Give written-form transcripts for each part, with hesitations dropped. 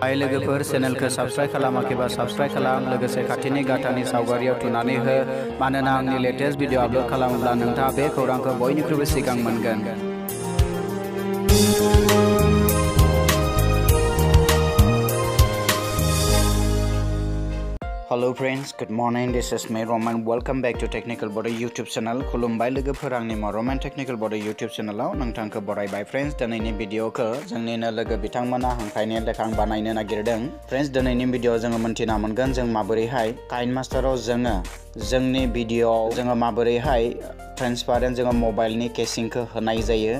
हाय लोगोफोर चेनेलखौ subscribe खालामाखैबा subscribe खालाम लोगोसे खाथिनि गाथानि सावगारियाव थुनानै हो मानोना आंनि लेटेस्ट भिडिअ आपलोड खालामोब्ला नोंथाङा बे खौरांखौ बयनिख्रुइबो सिगां मोनगोन। Hello friends, good morning. This is me Roman. Welcome back to Technical Body YouTube channel. खुलुमबाय लोगोफोर आंनि Roman Technical Body YouTube चेनेलाव नोंथांखौ बरायबाय फ्रेंड्स। दिनैनि भिडिअखौ जोंनिनो लोगो बिथांमोना हांख्रायनाय लेखा बानायनो नागिरदों। फ्रेंड्स दिनैनि भिडिअ जोङो मोनथिना मोनगोन जों माबोरैहाय काइनमास्टाराव जोंनि भिडिअआव जोङो माबोरैहाय ट्रान्सपारेन्ट जोङो मबाइलनि केसिंखौ होनाय जायो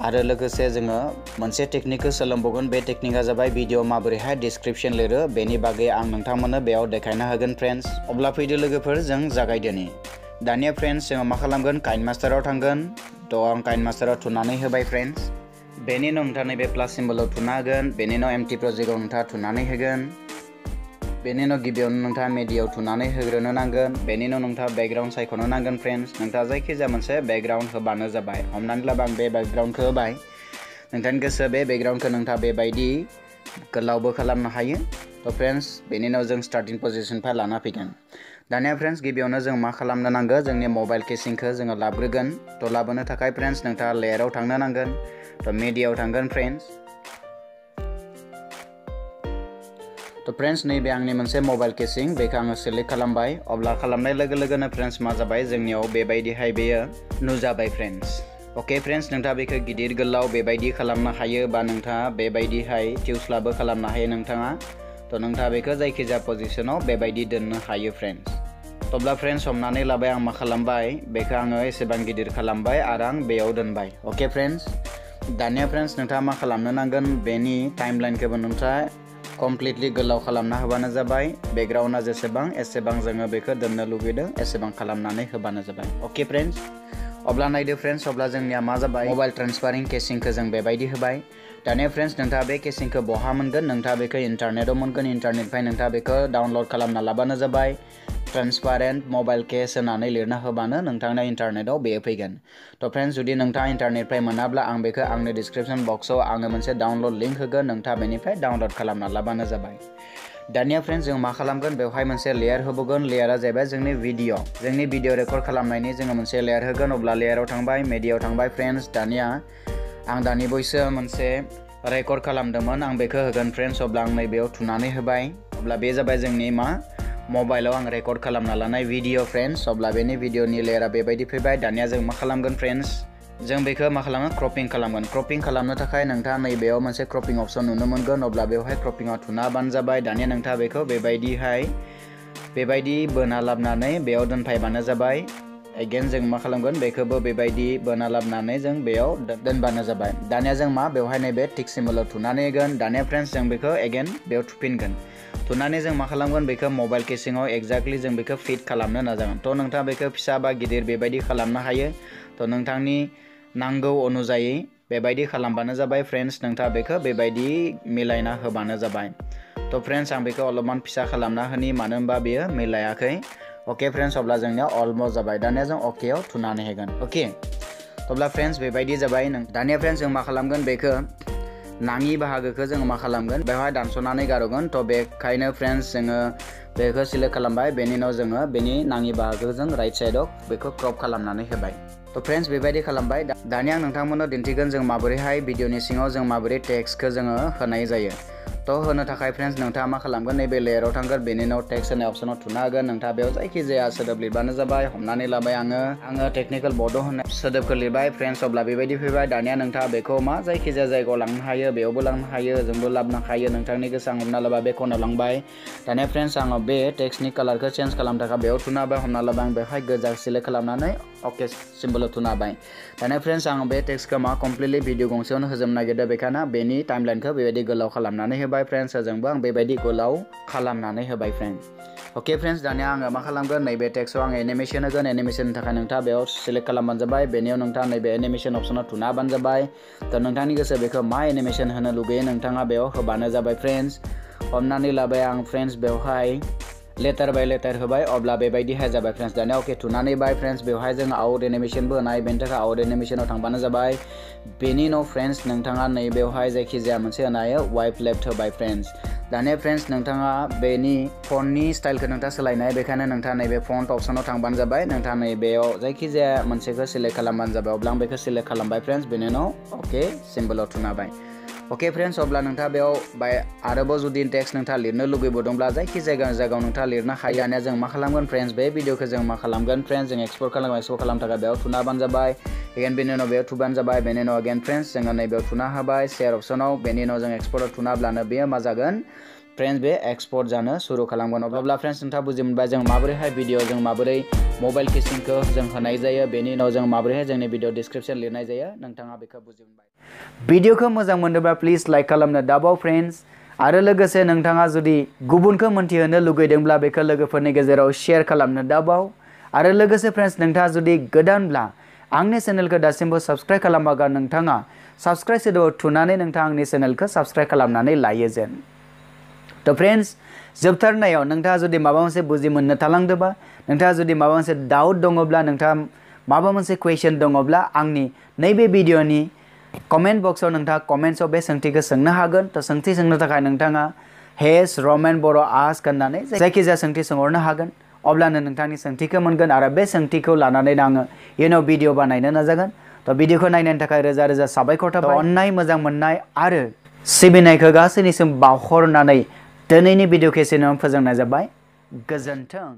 आरो लोगोसे जोङो मोनसे टेकनिकखौ सोलोंबावगोन। बे टेकनिकआ जाबाय भिडिअ माबोरैहाय डिस्क्रिप्शन लिरो बेनि बागै आं नोंथांमोननो बेयाव देखायना होगोन फ्रेंड्स। अब्ला फैदो लोगोफोर जों जागायदोनि। दानिया फ्रेंड्स जोङो मा खालामगोन काइनमास्टाराव थांगोन। थ' आं काइनमास्टाराव थुनानै होबाय फ्रेंड्स। बेनि उनाव नोंथाङा नैबे प्लास सिम्बलाव थुना होगोन। बेनि उनाव एमटि प्रजेक्टआव नोंथाङा थुनानै होगोन। बेनि उनाव गिबियावनो नोंथाङा मेडियाव थुनानै होग्रोनो नांगोन। बेनि उनाव नोंथाङा बेकग्राउन्ड सायख'नो नांगोन फ्रेंड्स। नोंथाङा जायखिजाया मोनसे बेकग्राउन्ड होबानो जाबाय। हमनानै लाबा आं बे बेकग्राउन्डखौ होबाय। नोंथांनि गोसो बे बेकग्राउन्डखौ नोंथाङा बेबायदि गोलावबो खालामनो हायो। थ' फ्रेंड्स बेनि उनाव जों स्टार्टिं पजिशननिफ्राय लाना फैगोन। दानिया फ्रेंड्स गिबियावनो जों मा खालामनो नांगौ जोंनि मबाइल केसिंखौ जोङो लाबोग्रोगोन। थ' लाबोनो थाखाय फ्रेंड्स नोंथाङा लेयाराव थांनो नांगोन। थ' मिडियायाव थांगोन फ्रेंड्स। थ' फ्रेंड्स नैबे आंनि मोनसे मबाइल केसिं बेखौ आङो सेलेक्ट खालामबाय। अब्ला खालामनाय लोगो लोगोनो फ्रेंड्स मा जाबाय जोंनियाव बेबायदिहाय बेयो नुजाबाय फ्रेंड्स। अके फ्रेंड्स नोंथाङा बेखौ गिदिर गोलाव बेबायदि खालामनो हायो बा नोंथाङा बेबायदिहाय टिउस्लाबो खालामनो हायो नोंथाङा। थ' नोंथाङा बेखौ जायखिजाया पजिशनाव बेबायदि दोननो हायो फ्रेंड्स। अब्ला फ्रेंड्स हमनानै लाबाय आं मा खालामबाय बेखौ आङो एसेबां गिदिर खालामबाय आरो आं बेयाव दोनबाय। अके फ्रेंड्स दानिया फ्रेंड्स नोंथाङा मा खालामनो नांगोन बेनि टाइमलाइनखौबो नोंथाङा कमप्लिटलि गोलाव खालामना होबानो जाबाय। बेकग्राउन्डआ जेसेबां एसेबां जोङो बेखौ दोननो लुगैदों एसेबां खालामनानै होबानो जाबाय। अके फ्रेंड्स अब्ला नायदो फ्रेंड्स अब्ला जोंनिया मा जाबाय मबाइल ट्रान्सफारिं केसिंखौ जों बेबायदि होबाय। दानिया फ्रेंड्स नोंथाङा बे केसिंखौ बहा मोनगोन नोंथाङा बेखौ इन्टारनेटाव मोनगोन। इन्टारनेटनिफ्राय नोंथाङा बेखौ डाउनलड खालामना लाबानो जाबाय। ट्रान्सपारेन्ट मबाइल केस होनानै लिरना होबानो नोंथांना इन्टारनेटाव बेयो फैगोन। थ' फ्रेंड्स जुदि नोंथाङा इन्टारनेटनिफ्राय मोनाब्ला आं बेखौ आंनि डिसक्रिपसन बक्सआव आङो मोनसे डाउनलड लिंक होगोन। नोंथाङा बेनिफ्राय डाउनलड खालामना लाबानो जाबाय। दानिया फ्रेंड्स जों मा खालामगोन बेवहाय मोनसे लेयार होबावगोन। लेयारा जाहैबाय जोंनि भिडिअ रेकर्ड खालामनायनि जोङो मोनसे लेयार होगोन। अब्ला लेयाराव थांबाय मेडियायाव थांबाय फ्रेंड्स। दानिया आं दानि बयसो मोनसे रेकर्ड खालामदोंमोन आं बेखौ होगोन फ्रेंड्स। अब्ला आं नैबेयाव थुनानै होबाय। अब्ला बे जाबाय जोंनि मा मबाइलाव आं रेकर्ड खालामना लानाय भिडिअ फ्रेंड्स। अब्ला बेनि भिडिअनि लेयारा बेबायदि फैबाय। दानिया जों मा खालामगोन फ्रेंड्स जों बेखौ मा खालामो क्रपिं खालामगोन। क्रपिं खालामनो थाखाय नोंथाङा नैबेयाव मोनसे क्रपिं अपसन नुनो मोनगोन। अब्ला बेवहाय क्रपिंआव थुना होबानो जाबाय। दानिया नोंथाङा बेखौ बेबायदि बोना लाबोनानै बेयाव दोनफायबानो जाबाय। एगेन जों मा खालामगोन बेखौबो बेबायदि बोना लाबोनानै जों बेयाव दोनबानो जाबाय। दानिया जों मा बेवहाय नैबे टिक सिम्बलाव थुनानै होगोन। दानिया फ्रेंड्स जों बेखौ एगेन बेयाव थुफिनगोन। थुनानै जों मा खालामगोन बेखौ मबाइल केसिंआव एक्जेक्टलि जों बेखौ फिट खालामनो नाजागोन। थ' नोंथाङा बेखौ फिसा बा गिदिर बेबायदि खालामनो हायो। थ' नोंथांनि नांगौ अनुजायै बेबायदि खालामबानो जाबाय फ्रेंड्स। नोंथाङा बेखौ बेबायदि मिलायना होबानो जाबाय। थ' फ्रेंड्स आं बेखौ अलपमान फिसा खालामना होनि मानो होनबा बेयो मिलायाखै। अके फ्रेंड्स अब्ला जोंनिया अलमस्ट जाबाय। दानिया जों अकेआव थुनानै होगोन। अके अब्ला फ्रेंड्स बेबायदि जाबाय। दानिया फ्रेंड्स जों मा खालामगोन बेखौ नाङि बाहागोखौ जोङो मा खालामगोन बेवहाय दानस'नानै गारगोन। थ' बेखायनो फ्रेंड्स जोङो बेखौ सिलेक्ट खालामबाय। बेनि उनाव जोङो बेनि नाङि बाहागोजों राइट साइडआव बेखौ क्रप खालामनानै होबाय। थ' फ्रेंड्स बेबायदि खालामबाय। दानिया आं नोंथांमोननो दिन्थिगोन जों माबोरैहाय भिडिअनि सिङाव जों माबोरै टेक्सटखौ जोङो होनाय जायो। थ' होनो थाखाय फ्रेंड्स नोंथाङा मा खालामगोन नैबे लेयाराव थांगोन। बेनि उनाव टेक्स्ट होनाय अपसनाव थुना होगोन। नोंथाङा बेयाव जायखिजाया सोदोब लिरबानो जाबाय। हमनानै लाबाय आङो टेक्निकेल बड' होननाय सोदोबखौ लिरबाय फ्रेंड्स। अब्ला बेबायदि फैबाय। दानिया नोंथाङा बेखौ मा जायखिजाया जायगायाव लांनो हायो। बेयावबो लांनो हायो जोंबो लाबोनो हायो नोंथांनि गोसो। आं हमना लाबाय बे खनायाव लांबाय। दानिया फ्रेंड्स आङो बे टेक्सटनि कालारखौ चेन्ज खालामनो थाखाय बेयाव थुना होबाय। हमना लाबाय आं बेवहाय गोजा सिलेक्ट खालामनानै अके सिम्बलाव थुना होबाय। दानिया फ्रेंड्स आं बे टेक्सटखौ मा कमप्लिटलि भिडिअ गंसेयावनो होजोबनो नागिरदों बेखायनो बेनि टाइमलाइनखौ बेबायदि गोलाव खालामनानै होबाय फ्रेंड्स। होजोंबो आं बेबायदि गोलाव खालामनानै होबाय फ्रेंड्स। अके फ्रेंड्स दानिया आङो मा खालामगोन नैबे टेक्सटआव आं एनिमेसन होगोन। एनिमेसननि थाखाय नोंथाङा बेयाव सिलेक्ट खालामबानो जाबाय। बेनियाव नोंथाङा नैबे एनिमेसन अपसनाव थुना होबानो जाबाय। थ' नोंथांनि गोसो बेखौ मा एनिमेसन होनो लुगैयो नोंथाङा बेयाव होबानो जाबाय फ्रेंड्स। हमनानै लाबाय आं फ्रेंड्स बेवहाय लेटार बाय लेटार होबाय। अब्ला बेबायदिहाय जाबाय फ्रेंड्स। दानिया अके थुनानै बाय फ्रेंड्स बेवहाय जों आउट एनिमेसनबो होनाय बेनि थाखाय आउट एनिमेसनाव थांबानो जाबाय। बेनि उनाव फ्रेंड्स नोंथाङा नैबेवहाय जायखिजाया मोनसे होनो हायो वाइप लेफ्ट होबाय फ्रेंड्स। दानिया फ्रेंड्स नोंथाङा बेनि फननि स्टाइलखौ नोंथाङा सोलायनाय बेखायनो नोंथाङा नैबे फन्ट अप्शनाव थांबानो जाबाय नोंथाङा नैबेयाव जायखिजाया मोनसेखौ सिलेक्ट खालामबानो जाबाय अब्ला आं बेखौ सिलेक्ट खालामबाय फ्रेंड्स बेनि उनाव अके सिम्बलाव थुना होबाय अके फ्रेंड्स अब्ला नोंथाङा बेयाव आरोबाव जुदि टेक्स्ट नोंथाङा लिरनो लुगैबावदोंब्ला जायखिजाया जायगायाव नोंथाङा लिरनो हायो दानिया जों मा खालामगोन फ्रेंड्स बे भिडिअखौ जों मा खालामगोन फ्रेंड्स जों एक्सपोर्ट खालामनो थाखाय बेयाव थुना होबानो जाबाय एगेन बेनि उनाव बेयाव थुबानो जाबाय बेनि उनाव एगेन फ्रेंड्स जोङो नैबेयाव थुना होबाय शेयार अप्शनाव बेनि उनाव जों एक्सपोर्टआव थुना होब्लानो बेयो मा जागोन फ्रेंड्स बे एक्सपोर्ट जानो सुरु खालामगोन अब्ला फ्रेंड्स नोंथाङा बुजि मोनबाय जों माबोरैहाय भिडिअ जों माबोरै मबाइल केसिंखौ जों होनाय जायो बेनि उनाव जों माबोरैहाय जोंनि भिडिअ डिस्क्रिप्शन लिरनाय जायो नोंथाङा बेखौ बुजि मोनबाय भिडिअखौ मोजां मोनोब्ला प्लिज लाइक खालामनो दाबाव फ्रेंड्स आरो लोगोसे नोंथाङा जुदि गुबुनखौ मोनथिहोनो लुगैदोंब्ला बेखौ लोगोफोरनि गेजेराव शेयार खालामनो दाबाव आरो लोगोसे फ्रेंड्स नोंथाङा जुदि गोदानब्ला आंनि चेनेलखौ दासिमबो साबस्क्राइब खालामाबा नोंथाङा साबस्क्राइब सोदोबाव थुनानै नोंथाङा आंनि चेनेलखौ साबस्क्राइब खालामनानै लायो जेन तो फ्रेंड्स जोबथारनायाव नोंथाङा जुदि माबा मोनसे बुजि मोननो थालांदोंबा नोंथाङा जुदि माबा मोनसे डाउट दङब्ला नोंथाङा माबा मोनसे कुवेश्चन दङब्ला आंनि नैबे भिडिअनि कमेन्ट बक्सआव नोंथाङा कमेन्ट्सआव बे सोंथिखौ सोंनो हागोन तो सोंथि सोंनो थाखाय नोंथाङा हेस रमेन बर' आस्क होननानै जायखिजाया सोंथि सोंहरनो हागोन अब्लानो नोंथांनि सोंथिखौ मोनगोन आरो बे सोंथिखौ लानानै आङो इयुनाव भिडिअ बानायनो नाजागोन तो भिडिअखौ नायनायनि थाखाय रोजा रोजा साबायखर थाबाय अननाय मोजां मोननाय आरो सिबिनायखौ गासैनिसिम बावहरनानै दिनैनि भिडिअ केसेनाव फोजोबनाय जाबाय गोजोन्थों।